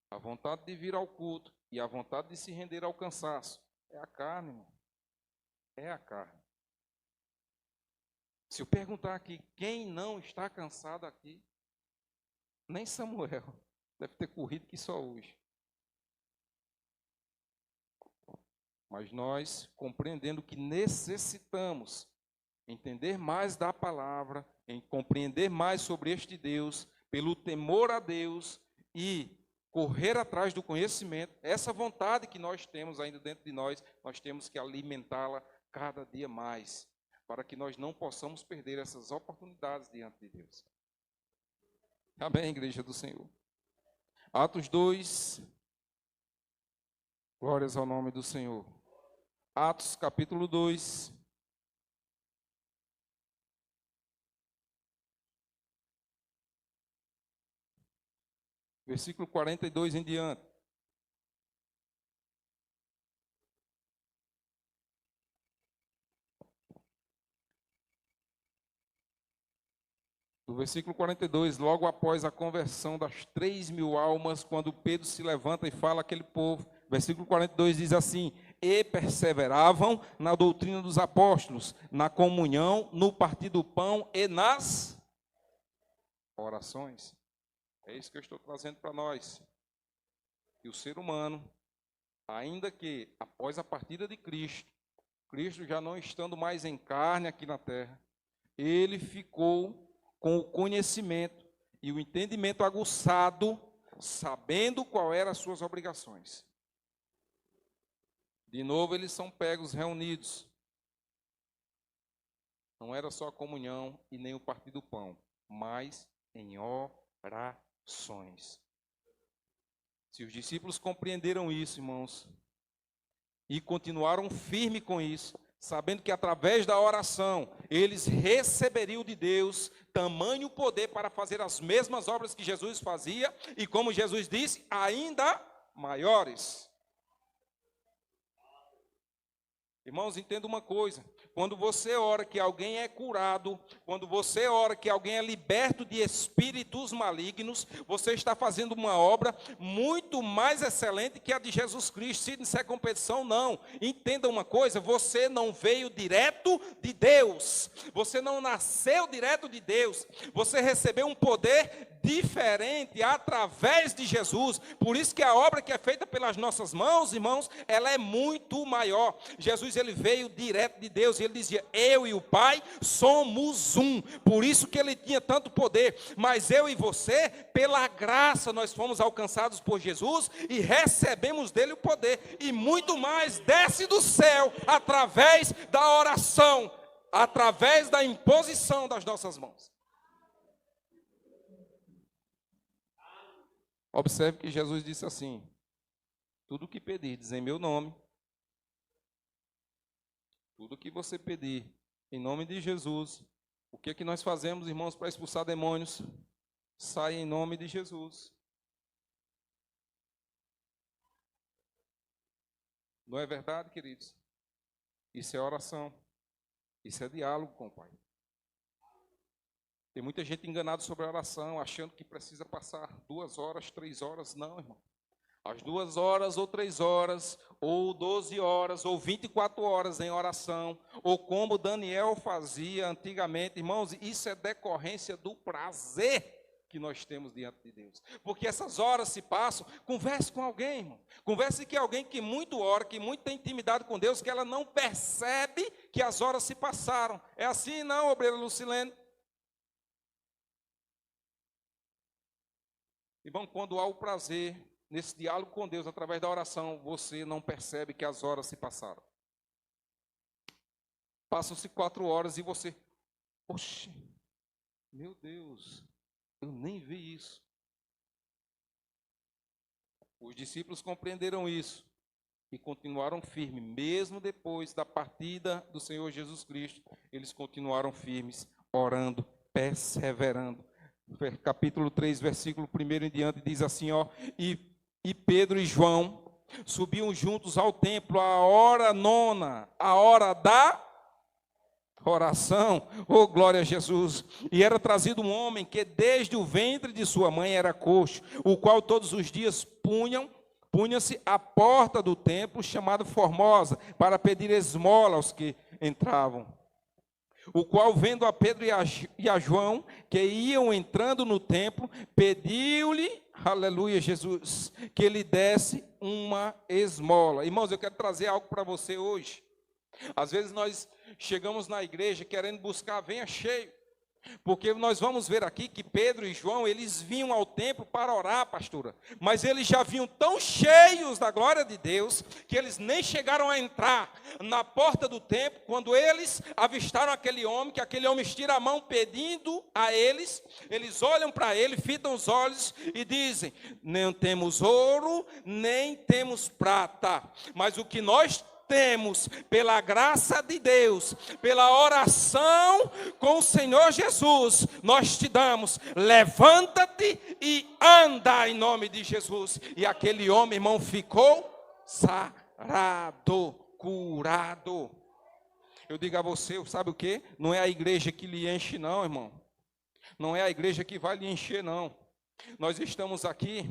A vontade de vir ao culto e a vontade de se render ao cansaço. É a carne, irmão. É a carne. Se eu perguntar aqui, quem não está cansado aqui? Nem Samuel. Deve ter corrido que só hoje. Mas nós, compreendendo que necessitamos entender mais da palavra, em compreender mais sobre este Deus, pelo temor a Deus e correr atrás do conhecimento, essa vontade que nós temos ainda dentro de nós, nós temos que alimentá-la cada dia mais, para que nós não possamos perder essas oportunidades diante de Deus. Amém, igreja do Senhor. Atos 2, glórias ao nome do Senhor. Atos capítulo 2. Versículo 42 em diante. No versículo 42, logo após a conversão das 3.000 almas, quando Pedro se levanta e fala àquele povo, versículo 42 diz assim: e perseveravam na doutrina dos apóstolos, na comunhão, no partir do pão e nas orações. É isso que eu estou trazendo para nós. E o ser humano, ainda que após a partida de Cristo, Cristo já não estando mais em carne aqui na terra, ele ficou com o conhecimento e o entendimento aguçado, sabendo qual eram as suas obrigações. De novo, eles são pegos, reunidos. Não era só a comunhão e nem o partir do pão, mas em orações. Se os discípulos compreenderam isso, irmãos, e continuaram firmes com isso, sabendo que através da oração eles receberiam de Deus tamanho poder para fazer as mesmas obras que Jesus fazia, e como Jesus disse, ainda maiores. Irmãos, entenda uma coisa: quando você ora que alguém é curado, quando você ora que alguém é liberto de espíritos malignos, você está fazendo uma obra muito mais excelente que a de Jesus Cristo. Se isso é competição, não. Entenda uma coisa: você não veio direto de Deus, você não nasceu direto de Deus, você recebeu um poder diferente através de Jesus. Por isso que a obra que é feita pelas nossas mãos, irmãos, ela é muito maior. Jesus, ele veio direto de Deus, e ele dizia: eu e o Pai somos um. Por isso que ele tinha tanto poder. Mas eu e você, pela graça, nós fomos alcançados por Jesus e recebemos dele o poder, e muito mais desce do céu através da oração, através da imposição das nossas mãos. Observe que Jesus disse assim: tudo o que pedirdes em meu nome, tudo o que você pedir em nome de Jesus, o que é que nós fazemos, irmãos, para expulsar demônios? Sai em nome de Jesus. Não é verdade, queridos? Isso é oração. Isso é diálogo com o Pai. Tem muita gente enganada sobre a oração, achando que precisa passar 2 horas, 3 horas. Não, irmão. As 2 horas, ou 3 horas, ou 12 horas, ou 24 horas em oração, ou como Daniel fazia antigamente. Irmãos, isso é decorrência do prazer que nós temos diante de Deus. Porque essas horas se passam, converse com alguém, irmão. Converse com alguém que muito ora, que muito tem intimidade com Deus, que ela não percebe que as horas se passaram. É assim, não, obreira Lucilene? Irmão, quando há o prazer nesse diálogo com Deus, através da oração, você não percebe que as horas se passaram. Passam-se 4 horas e você, oxe, meu Deus, eu nem vi isso. Os discípulos compreenderam isso e continuaram firmes, mesmo depois da partida do Senhor Jesus Cristo, eles continuaram firmes, orando, perseverando. Capítulo 3, versículo 1 em diante, diz assim, ó: e Pedro e João subiam juntos ao templo à hora 9, a hora da oração. Oh, glória a Jesus! E era trazido um homem que desde o ventre de sua mãe era coxo, o qual todos os dias punha-se à porta do templo, chamado Formosa, para pedir esmola aos que entravam. O qual, vendo a Pedro e a João, que iam entrando no templo, pediu-lhe, aleluia, Jesus, que lhe desse uma esmola. Irmãos, eu quero trazer algo para você hoje. Às vezes nós chegamos na igreja querendo buscar, venha cheio. Porque nós vamos ver aqui que Pedro e João, eles vinham ao templo para orar, pastora. Mas eles já vinham tão cheios da glória de Deus, que eles nem chegaram a entrar na porta do templo, quando eles avistaram aquele homem, que aquele homem estira a mão pedindo a eles. Eles olham para ele, fitam os olhos e dizem: nem temos ouro, nem temos prata, mas o que nós temos, pela graça de Deus, pela oração com o Senhor Jesus, nós te damos. Levanta-te e anda em nome de Jesus. E aquele homem, irmão, ficou sarado, curado. Eu digo a você, sabe o que? Não é a igreja que lhe enche, não, irmão. Não é a igreja que vai lhe encher, não. Nós estamos aqui,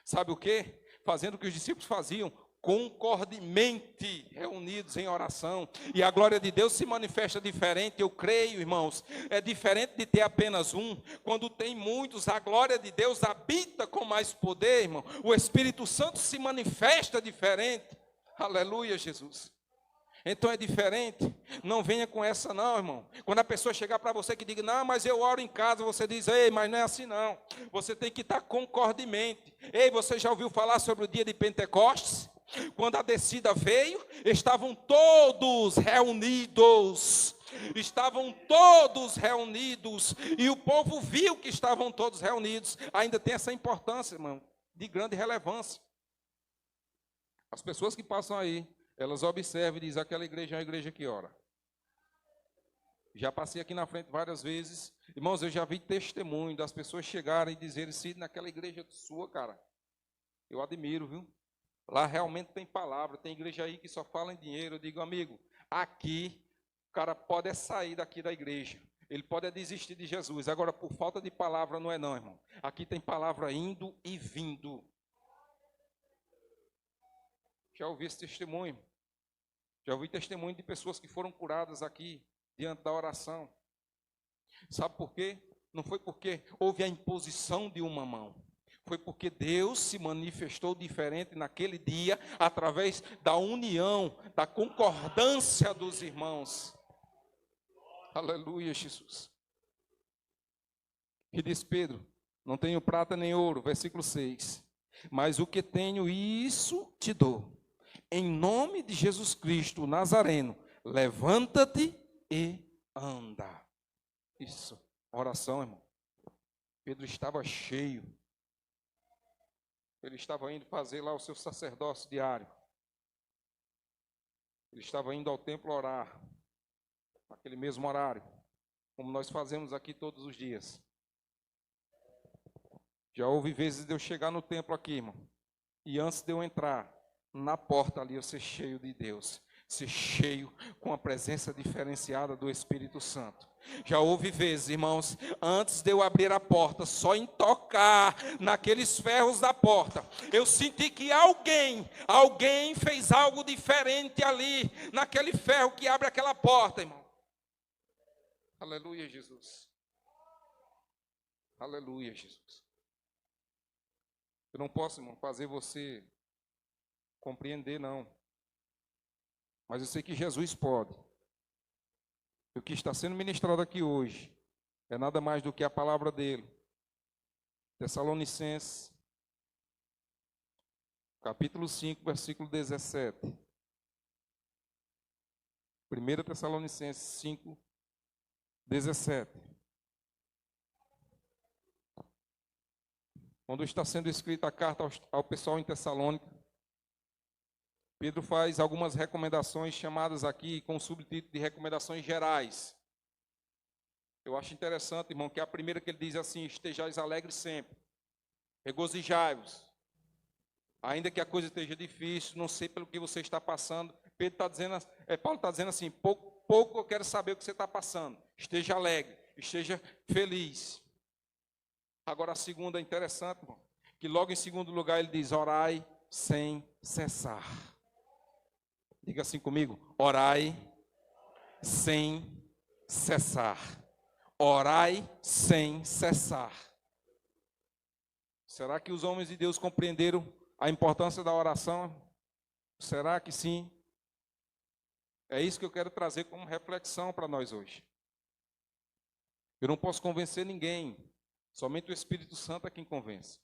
sabe o quê? Fazendo o que os discípulos faziam, concordemente reunidos em oração. E a glória de Deus se manifesta diferente, eu creio, irmãos. É diferente de ter apenas um. Quando tem muitos, a glória de Deus habita com mais poder, irmão. O Espírito Santo se manifesta diferente. Aleluia, Jesus. Então é diferente. Não venha com essa não, irmão. Quando a pessoa chegar para você que diga, não, mas eu oro em casa, você diz, ei, mas não é assim não. Você tem que estar concordemente. Ei, você já ouviu falar sobre o dia de Pentecostes? Quando a descida veio, estavam todos reunidos. Estavam todos reunidos. E o povo viu que estavam todos reunidos. Ainda tem essa importância, irmão, de grande relevância. As pessoas que passam aí, elas observam e dizem, aquela igreja é a igreja que ora. Já passei aqui na frente várias vezes. Irmãos, eu já vi testemunho das pessoas chegarem e dizerem, se naquela igreja sua, cara, eu admiro, viu? Lá realmente tem palavra, tem igreja aí que só fala em dinheiro. Eu digo, amigo, aqui o cara pode sair daqui da igreja. Ele pode desistir de Jesus. Agora, por falta de palavra, não é não, irmão. Aqui tem palavra indo e vindo. Já ouvi esse testemunho. Já ouvi testemunho de pessoas que foram curadas aqui, diante da oração. Sabe por quê? Não foi porque houve a imposição de uma mão. Foi porque Deus se manifestou diferente naquele dia, através da união, da concordância dos irmãos. Aleluia, Jesus. E diz Pedro, não tenho prata nem ouro, versículo 6. Mas o que tenho, isso te dou. Em nome de Jesus Cristo, Nazareno, levanta-te e anda. Isso, oração, irmão. Pedro estava cheio. Ele estava indo fazer lá o seu sacerdócio diário. Ele estava indo ao templo orar, naquele mesmo horário, como nós fazemos aqui todos os dias. Já houve vezes de eu chegar no templo aqui, irmão, e antes de eu entrar, na porta ali eu ser cheio de Deus, ser cheio com a presença diferenciada do Espírito Santo. Já houve vezes, irmãos, antes de eu abrir a porta, só em tocar naqueles ferros da porta, eu senti que alguém fez algo diferente ali, naquele ferro que abre aquela porta, irmão. Aleluia, Jesus. Aleluia, Jesus. Eu não posso, irmão, fazer você compreender, não. Mas eu sei que Jesus pode. O que está sendo ministrado aqui hoje é nada mais do que a palavra dele. Tessalonicenses, capítulo 5, versículo 17. 1 Tessalonicenses 5, 17. Quando está sendo escrita a carta ao pessoal em Tessalônica, Pedro faz algumas recomendações chamadas aqui com o subtítulo de recomendações gerais. Eu acho interessante, irmão, que a primeira que ele diz assim, estejais alegres sempre, regozijai-vos, ainda que a coisa esteja difícil, não sei pelo que você está passando. Pedro está dizendo, Paulo está dizendo assim, pouco eu quero saber o que você está passando, esteja alegre, esteja feliz. Agora a segunda é interessante, irmão, que logo em segundo lugar ele diz, orai sem cessar. Diga assim comigo, orai sem cessar. Orai sem cessar. Será que os homens de Deus compreenderam a importância da oração? Será que sim? É isso que eu quero trazer como reflexão para nós hoje. Eu não posso convencer ninguém, somente o Espírito Santo é quem convence.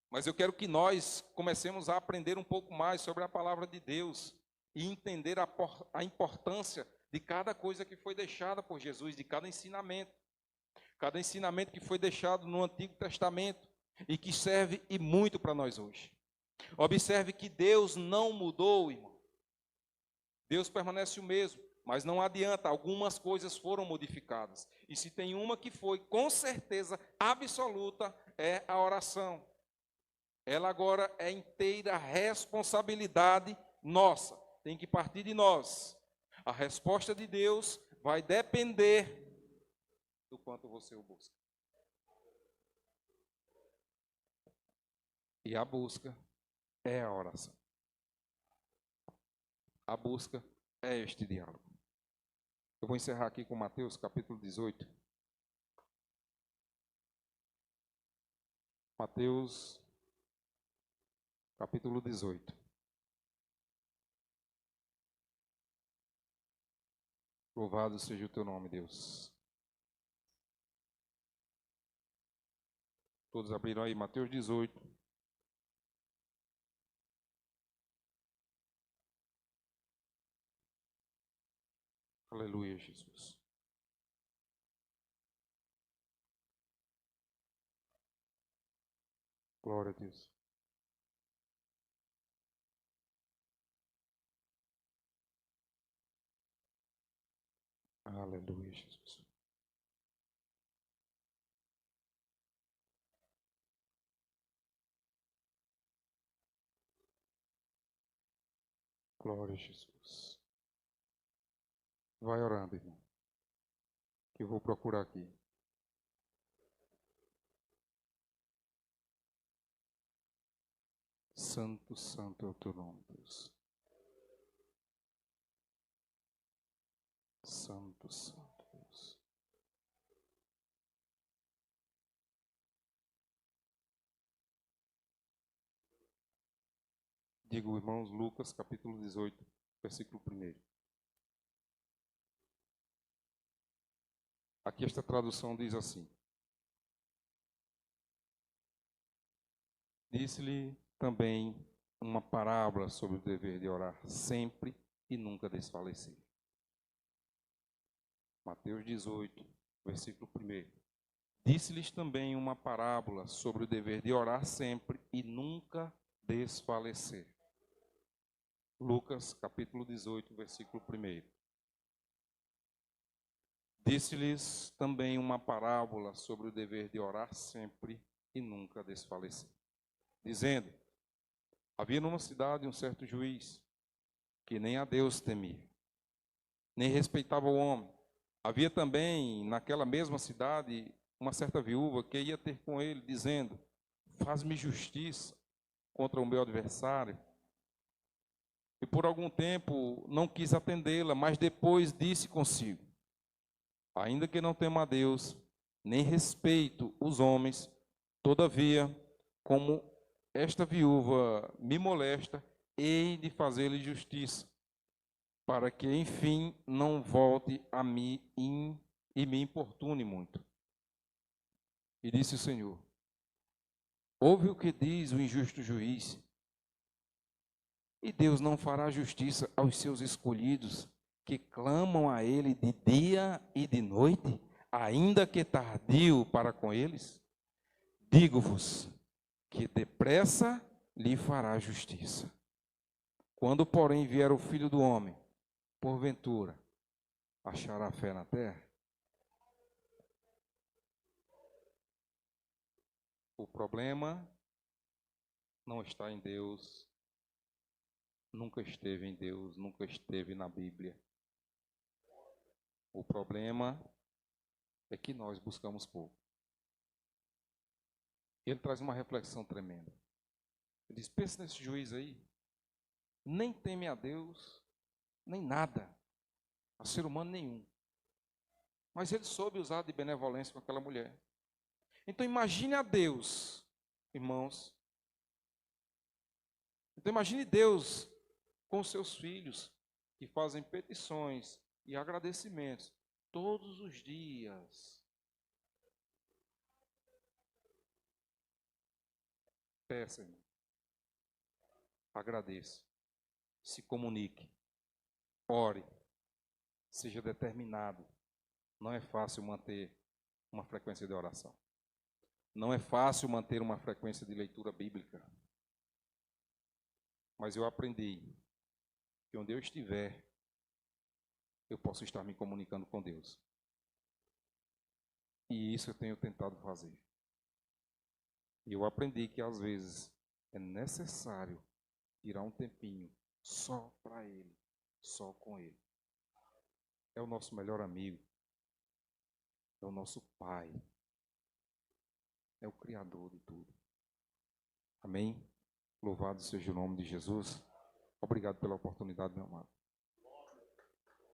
Mas eu quero que nós comecemos a aprender um pouco mais sobre a palavra de Deus e entender a importância de cada coisa que foi deixada por Jesus, de cada ensinamento que foi deixado no Antigo Testamento e que serve e muito para nós hoje. Observe que Deus não mudou, irmão. Deus permanece o mesmo, mas não adianta, algumas coisas foram modificadas. E se tem uma que foi, com certeza absoluta, é a oração. Ela agora é inteira responsabilidade nossa, tem que partir de nós. A resposta de Deus vai depender do quanto você o busca. E a busca é a oração. A busca é este diálogo. Eu vou encerrar aqui com Mateus capítulo 18. Mateus capítulo 18. Louvado seja o teu nome, Deus. Todos abriram aí, Mateus 18. Aleluia, Jesus. Glória a Deus. Aleluia, Jesus. Glória a Jesus. Vai orando, irmão. Que eu vou procurar aqui. Santo, santo é o teu nome, Deus. Santo, santo Deus. Digo, irmãos, Lucas capítulo 18, versículo 1. Aqui esta tradução diz assim: Disse-lhe também uma parábola sobre o dever de orar sempre e nunca desfalecer. Mateus 18, versículo 1. Disse-lhes também uma parábola sobre o dever de orar sempre e nunca desfalecer. Lucas capítulo 18, versículo 1. Disse-lhes também uma parábola sobre o dever de orar sempre e nunca desfalecer, dizendo: havia numa cidade um certo juiz, que nem a Deus temia, nem respeitava o homem. Havia também naquela mesma cidade uma certa viúva que ia ter com ele, dizendo: faz-me justiça contra o meu adversário. E por algum tempo não quis atendê-la, mas depois disse consigo: ainda que não tema a Deus, nem respeito os homens, todavia, como esta viúva me molesta, hei de fazer-lhe justiça, para que, enfim, não volte a mim e me importune muito. E disse o Senhor: ouve o que diz o injusto juiz. E Deus não fará justiça aos seus escolhidos, que clamam a Ele de dia e de noite, ainda que tardio para com eles? Digo-vos que depressa lhe fará justiça. Quando, porém, vier o Filho do Homem, porventura, achará fé na terra? O problema não está em Deus, nunca esteve em Deus, nunca esteve na Bíblia. O problema é que nós buscamos pouco. Ele traz uma reflexão tremenda. Ele diz: pensa nesse juiz aí, nem teme a Deus, nem nada, a ser humano nenhum. Mas ele soube usar de benevolência com aquela mulher. Então imagine a Deus, irmãos. Então imagine Deus com os seus filhos, que fazem petições e agradecimentos todos os dias. Peça, irmão. Agradeça. Se comunique. Ore. Seja determinado. Não é fácil manter uma frequência de oração. Não é fácil manter uma frequência de leitura bíblica. Mas eu aprendi que onde eu estiver, eu posso estar me comunicando com Deus. E isso eu tenho tentado fazer. E eu aprendi que às vezes é necessário tirar um tempinho só para Ele, só com Ele. É o nosso melhor amigo. é o nosso Pai, é o Criador de tudo. Amém? Louvado seja o nome de Jesus. Obrigado pela oportunidade, meu amado.